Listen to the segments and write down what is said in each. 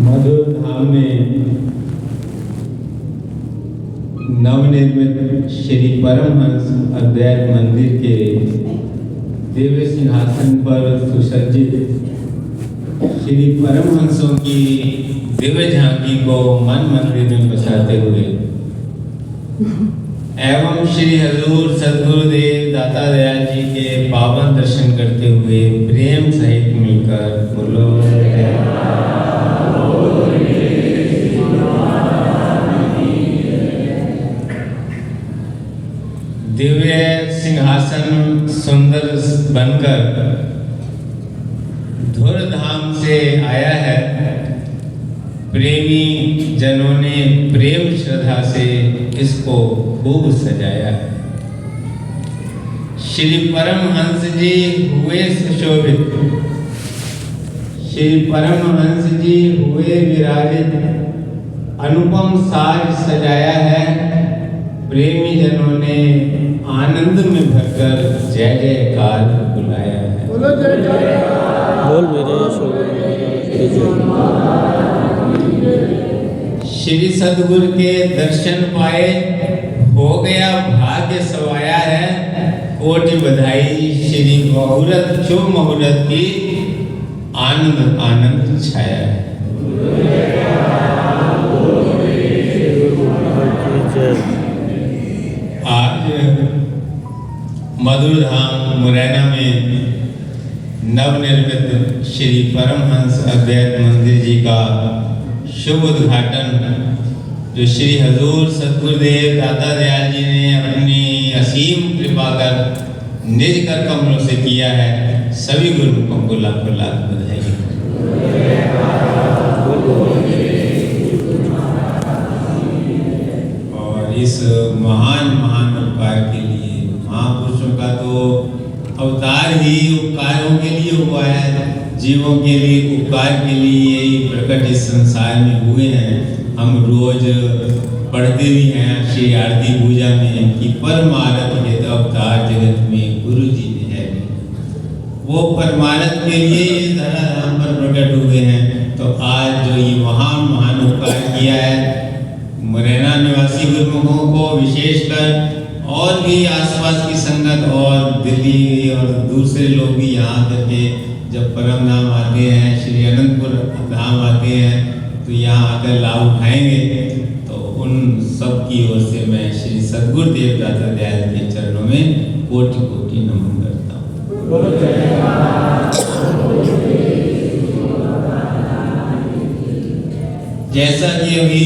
मधुर धाम में नवनिर्मित श्री परमहंस अद्वैत मंदिर के दिव्य सिंहासन पर सुसज्जित श्री परमहंसों की दिव्य झांकी को मन मंदिर में बसाते हुए एवं श्री हजूर सद्गुरुदेव दाता दयाल जी के पावन दर्शन करते हुए प्रेम सहित मिलकर बोलो दिव्य सिंहासन सुंदर बनकर धूमधाम से आया है। प्रेमी जनों ने प्रेम श्रद्धा से इसको खूब सजाया है। श्री परमहंस जी हुए सुशोभित, श्री परमहंस जी हुए विराजित, अनुपम साज सजाया है। प्रेमी जनों ने आनंद में भरकर जय जयकार बुलाया है। बोल मेरे श्री सद्गुरु के दर्शन पाए हो गया भाग्य सवाया है। कोटि बधाई श्री मुहूर्त शुभ मुहूर्त की आनंद आनंद छाया है। आज मधुर धाम मुरैना में नवनिर्मित श्री परमहंस अद्वैत मंदिर जी का शुभ उद्घाटन जो श्री हजूर सद्गुरुदेव दाता दयाल जी ने अपनी असीम कृपा कर निज कर कमलों से किया है। सभी गुरुमुखों को लाखों लाख बधाई। और इस महान महान उपकार के लिए महापुरुषों का तो अवतार ही उपकारों के लिए हुआ है। जीवों के लिए उपकार के लिए ही प्रकट इस संसार में हुए हैं। हम रोज पढ़ते भी हैं श्री आरती पूजा में कि परमार्थ हेतु अवतार जगत में गुरु जी ने है। वो परमार्थ के लिए इस धराधाम पर प्रकट हुए हैं। तो आज जो ये महान महान उपकार किया है मुरैना निवासी गुरुमुखों को विशेषकर और भी आसपास की संगत और दिल्ली और दूसरे लोग भी यहाँ करके जब परम धाम आते हैं, श्री अनंतपुर धाम आते हैं तो यहाँ आकर लाभ उठाएंगे। तो उन सब की ओर से मैं श्री सद्गुरुदेव दाता दयाल के चरणों में कोटि कोटि नमन करता हूँ। जैसा कि अभी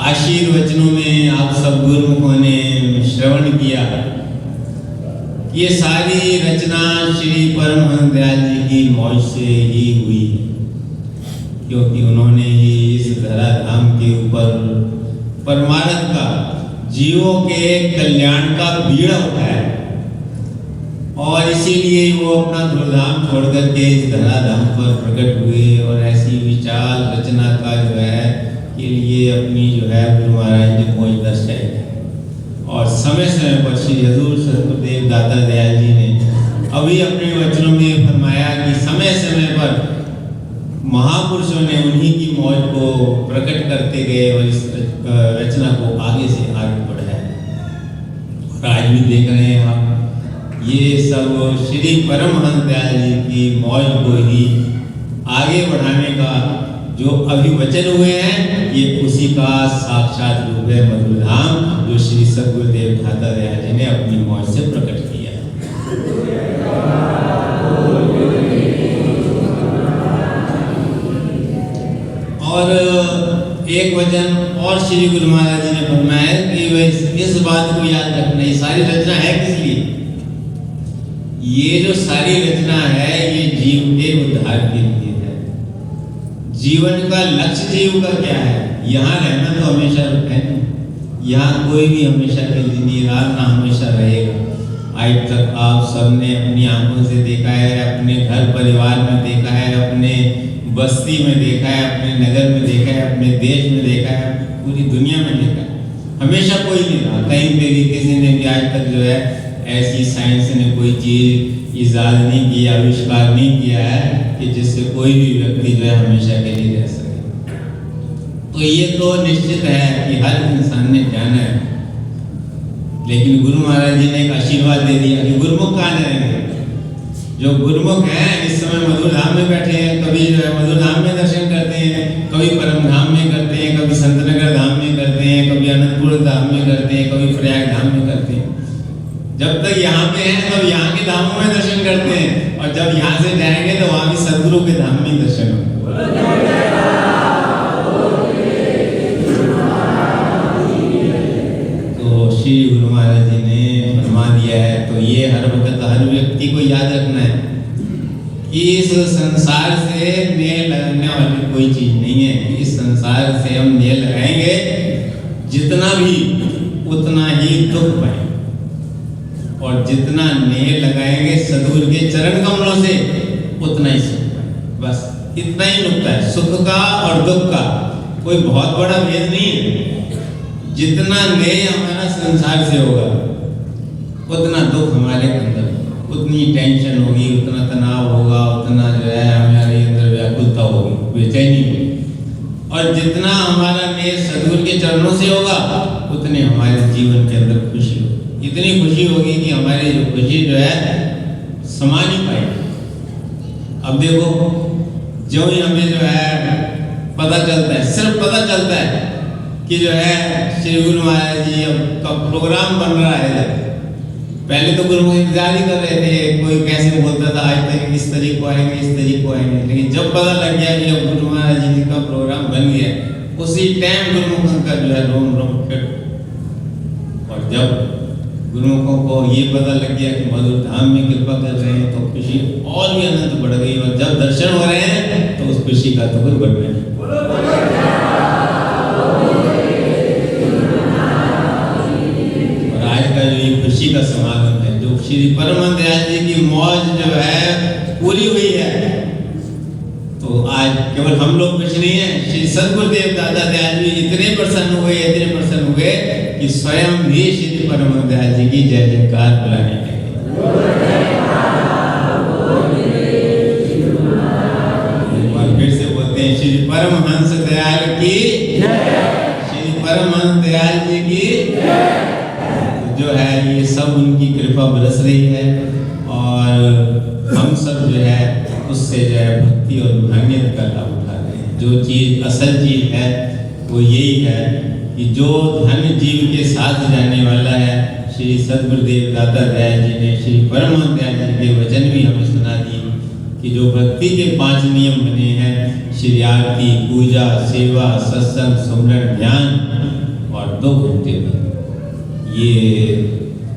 आशीर्वचनों में आप सब गुरुमुखों ने श्रवण किया, ये सारी रचना श्री परमहंस दयाल जी की मौज से ही हुई है। क्योंकि उन्होंने ही इस धराधाम के ऊपर परमार्थ का जीवों के कल्याण का बीड़ा उठाया और इसीलिए वो अपना धूमधाम छोड़ करके इस धराधाम पर प्रकट हुए और ऐसी विशाल रचना का जो है के लिए अपनी जो है गुरु महाराज ने मौज दर्शाई। और समय समय पर श्री हजूर सद्गुरुदेव दाता दयाल जी ने अभी अपने वचनों में फरमाया कि समय समय पर महापुरुषों ने उन्हीं की मौज को प्रकट करते गए और इस रचना को आगे से आगे बढ़ाया। और आज भी देख रहे हैं आप ये सब श्री परमहंस दयाल जी की मौज को ही आगे बढ़ाने का जो अभी वचन हुए हैं ये उसी का साक्षात रूप है मधुर धाम जो श्री सद्गुरुदेव दाता दयाल जी ने अपनी मौज से प्रकट किया। और एक वचन और श्री गुरु महाराज जी ने फरमाया कि इस बात को याद रखना ये सारी रचना है किस लिए। ये जो सारी रचना है ये जीव के उद्धार के लिए है। जीवन का लक्ष्य जीव का क्या है? यहाँ रहना तो हमेशा है, यहाँ कोई भी हमेशा के लिए नहीं रहा ना हमेशा रहेगा। आज तक आप सबने अपनी आंखों से देखा है, अपने घर परिवार में देखा है, अपने बस्ती में देखा है, अपने नगर में देखा है, अपने देश में देखा है, पूरी दुनिया में देखा है। हमेशा कोई नहीं रहा, कहीं पे भी किसी ने भी आज तक जो है ऐसी साइंस ने कोई चीज़ ईजाद नहीं किया, आविष्कार नहीं किया है कि जिससे कोई भी व्यक्ति जो है हमेशा के लिए रह सके। तो ये तो निश्चित है कि हर इंसान ने जाना है, लेकिन गुरु महाराज जी ने एक आशीर्वाद दे दिया कि गुरुमुख कहाँ जाएंगे। जो गुरुमुख हैं इस समय मधुर धाम में बैठे हैं, कभी जो है मधुर धाम में दर्शन करते हैं, कभी परम धाम में करते हैं, कभी संतनगर धाम में करते हैं, कभी अनंतपुर धाम में करते हैं, कभी प्रयाग धाम में करते हैं। जब तक यहाँ पे हैं तब यहाँ के धामों में दर्शन करते हैं, और जब यहाँ से जाएंगे तो वहाँ भी सदगुरु के धाम में दर्शन होंगे। तो श्री गुरु महाराज जी ने फरमा दिया है, तो ये हर वक्त हर व्यक्ति को याद रखना है कि इस संसार से मेल लगाने वाली कोई चीज नहीं है। इस संसार से हम मेल लगाएंगे जितना भी उतना ही दुख पाएंगे, और जितना नेह लगाएंगे सदगुरु के चरण कमलों से उतना ही सुख पाएंगे। बस इतना ही नुकता है, सुख का और दुख का कोई बहुत बड़ा भेद नहीं है। जितना नेह हमारा संसार से होगा उतना दुख हमारे अंदर, उतनी टेंशन होगी, उतना तनाव होगा, उतना जो है हमारे अंदर व्याकुलता होगी, बेचैनी होगी। और जितना हमारा नेह सदगुरु के चरणों से होगा उतने हमारे जीवन के अंदर खुशी होगी। इतनी खुशी होगी कि हमारी जो खुशी जो है समा नहीं पाएगी। अब देखो, जो ही हमें जो है पता चलता है, सिर्फ पता चलता है कि जो है श्री गुरु महाराज जी का प्रोग्राम बन रहा है। पहले तो गुरु इंतजार ही कर रहे थे, कोई कैसे बोलता था आज तक इस तारीख को आएंगे, इस तारीख को आएंगे, लेकिन जब पता लग गया कि अब गुरु महाराज जी का प्रोग्राम बन गया, उसी टाइम गुरुमुखों का जो है रोम रोम खिड़। और जब गुरुमुखों को ये पता लग गया कि मधुर धाम में कृपा कर रहे हैं तो खुशी और भी अनंत बढ़ गई, और जब दर्शन हो रहे हैं तो उस खुशी का तो कोई बढ़ नहीं। और आज का जो ये खुशी का समागम है, जो श्री परम दयाल जी की मौज जो है पूरी हुई है, तो आज केवल हम लोग कुछ नहीं है, श्री सद्गुरुदेव दादा दयाल जी इतने प्रसन्न हुए, इतने प्रसन्न हुए कि स्वयं भी श्री परम दयाल जी की जय जयकार बुलाने लगे। फिर से बोलते हैं, श्री परमहंस दयाल की, श्री परमहंस दयाल जी की जो है ये सब उनकी कृपा बरस रही है, और हम सब जो है उससे जो है भक्ति और रूहानियत का लाभ उठा रहे हैं। जो चीज़ असल चीज़ है वो यही है कि जो धन जीव के साथ जाने वाला है, श्री सद्गुरुदेव दाता दयाल जी ने, श्री परमहंस दयाल जी के वचन भी हमें सुना दिए कि जो भक्ति के 5 नियम बने हैं, श्री आरती, पूजा, सेवा, सत्संग, सुमरन, ध्यान और 2 घंटे में, ये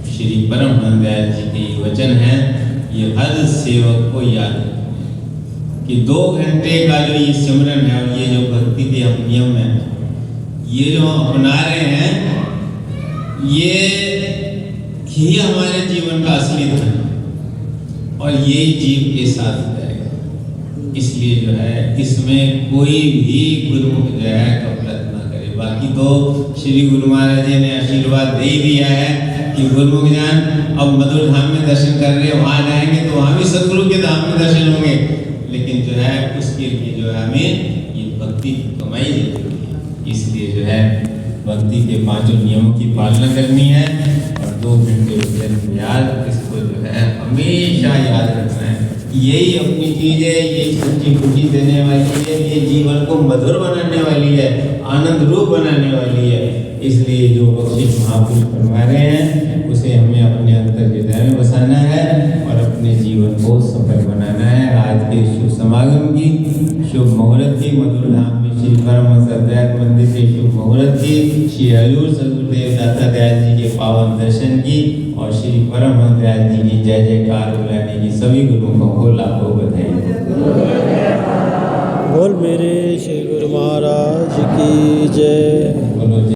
श्री परमहंस दयाल जी के वचन हैं। ये हर सेवक को याद रखना कि 2 घंटे का जो ये सिमरन है और ये जो भक्ति के हम नियम हैं, ये जो हम अपना रहे हैं, ये ही हमारे जीवन का असली धन है, और यही जीव के साथ जाएगा। इसलिए जो है इसमें कोई भी गुरुमुख जो है गफलत ना करे। बाकी तो श्री गुरु महाराज जी ने आशीर्वाद दे ही दिया है कि गुरुमुख जान अब मधुर धाम में दर्शन कर रहे हैं, वहाँ जाएंगे तो वहाँ भी सदगुरु के धाम में दर्शन होंगे, लेकिन जो है उसके लिए जो है हमें ये भक्ति की कमाई जरूरी है। इसलिए जो है भक्ति के 5 नियमों की पालना करनी है, और 2 घंटे याद, इसको जो है हमेशा याद रखना है। यही अपनी चीज़ है, यही सच्ची खुशी देने वाली है, ये जीवन को मधुर बनाने वाली है, आनंद रूप बनाने वाली है। इसलिए जो बख्शिश महापुरुष फरमा रहे हैं उसे हमें अपने अंतर हृदय में बसाना है और अपने जीवन को सफल बनाना है। आज के शुभ समागम की, शुभ मुहूर्त की, मधुर धाम में श्री परमहंस अद्वैत मंदिर के शुभ मुहूर्त की, श्री हजूर सद्गुरुदेव दाता दयाल जी के पावन दर्शन की और श्री परमहंस दयाल जी की जय जयकार बुलाने की सभी गुरुओं को लाखों बधाई। बोल मेरे श्री गुरु महाराज की जय। बोलो।